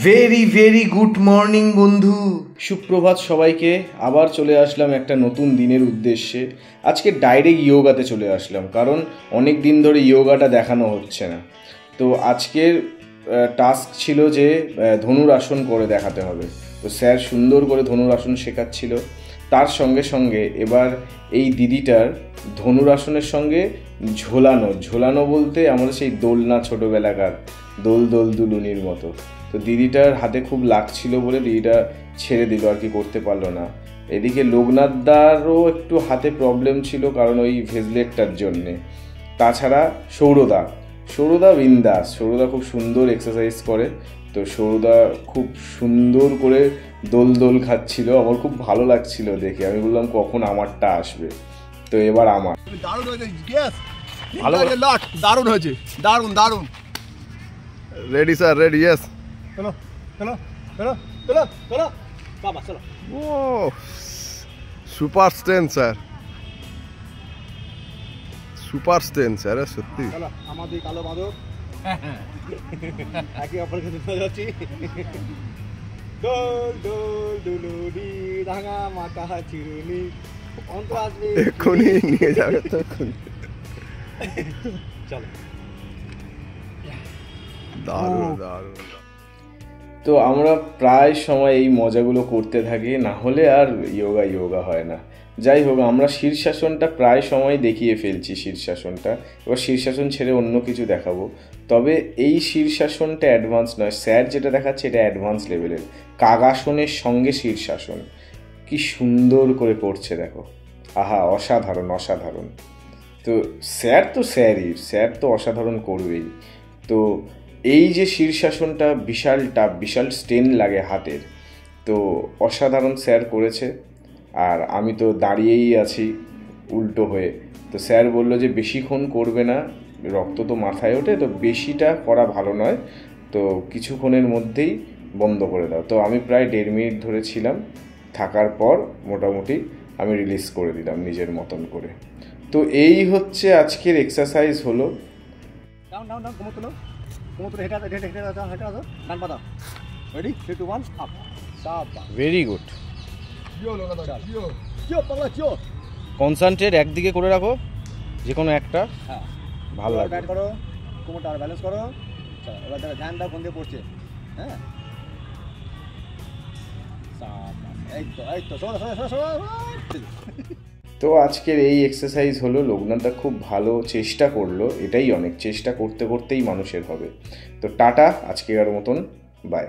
Very very good morning বন্ধু, সুপ্রভাত সবাইকে। আবার চলে আসলাম একটা নতুন দিনের উদ্দেশ্যে। আজকে ডাইরেক্ট ইয়োগাতে চলে আসলাম, কারণ অনেক দিন ধরে ইয়োগাটা দেখানো হচ্ছে না। তো আজকের টাস্ক ছিল যে ধনুরাসন করে দেখাতে হবে। তো স্যার সুন্দর করে ধনুরাসন শেখাচ্ছিল। তার সঙ্গে সঙ্গে এবার এই দিদিটার ধনুরাসনের সঙ্গে ঝোলানো বলতে আমাদের সেই দোলনা, ছোটোবেলাকার দোল দুলুনির মতো। তো দিদিটার হাতে খুব লাগছিল বলে দিদিটা ছেড়ে দিল, আর কি করতে পারলো না। এদিকে লোকনাথদারও একটু হাতে প্রবলেম ছিল, কারণ ওই ভেজলেটটার জন্যে। তাছাড়া সৌরদা বিন্দাস, সৌরদা খুব সুন্দর এক্সারসাইজ করে। তো সৌরদা খুব সুন্দর করে দোল খাচ্ছিল, আমার খুব ভালো লাগছিল দেখে। আমি বললাম কখন আমারটা আসবে। তো এবার আমার দারুণ হয়েছে, ভালো দারুণ হয়েছে, দারুণ। Ready sir, ready, yes. চলো বাবা চলো। ও super strength sir, super strength sir, সত্যি। চলো আমাদের কালো বাঁদর একে অপরকে ধরে যাচ্ছি। দুলুনি রাঙা মাথা চিরুনি অন্ত আসবে, এক্ষুনি নিয়ে যাবে তখন। চলো, দারুণ। তো আমরা প্রায় সময় এই মজাগুলো করতে থাকি, না হলে আর ইয়োগা হয় না। যাই হোক, আমরা শীর্ষাসনটা প্রায় সময় দেখিয়ে ফেলছি। এবার শীর্ষাসন ছেড়ে অন্য কিছু দেখাবো। তবে এই শীর্ষাসনটা অ্যাডভান্স নয়, স্যার যেটা দেখাচ্ছে এটা অ্যাডভান্স লেভেলের। কাগাসনের সঙ্গে শীর্ষাসন কি সুন্দর করে করছে দেখো, আহা, অসাধারণ। তো স্যার তো অসাধারণ করবেই। তো এই যে শীর্ষাসনটা বিশাল স্ট্রেন লাগে হাতের, তো অসাধারণ স্যার করেছে। আর আমি তো দাঁড়িয়েই আছি উল্টো হয়ে। তো স্যার বললো যে বেশিক্ষণ করবে না, রক্ত তো মাথায় ওঠে, তো বেশিটা করা ভালো নয়, তো কিছুক্ষণের মধ্যেই বন্ধ করে দাও। তো আমি প্রায় 1.5 মিনিট ধরে ছিলাম, থাকার পর মোটামুটি আমি রিলিজ করে দিলাম নিজের মতন করে। তো এই হচ্ছে আজকের এক্সারসাইজ হলো। ভেরি গুড, কনসেন্ট্রেট একদিকে করে রাখো, যে কোনো একটা। হ্যাঁ, ভালো লাগবে। ব্যাট করো, কোমরটা ব্যালেন্স করো। চলো, এবার দেখো ধ্যান দাও কোন দিয়ে পড়ছে। হ্যাঁ, তো আজকের এই এক্সারসাইজ হলো। লোকনাথদা খুব ভালো চেষ্টা করলো, এটাই অনেক। চেষ্টা করতেই মানুষের হবে। তো টাটা, আজকের মতন বাই।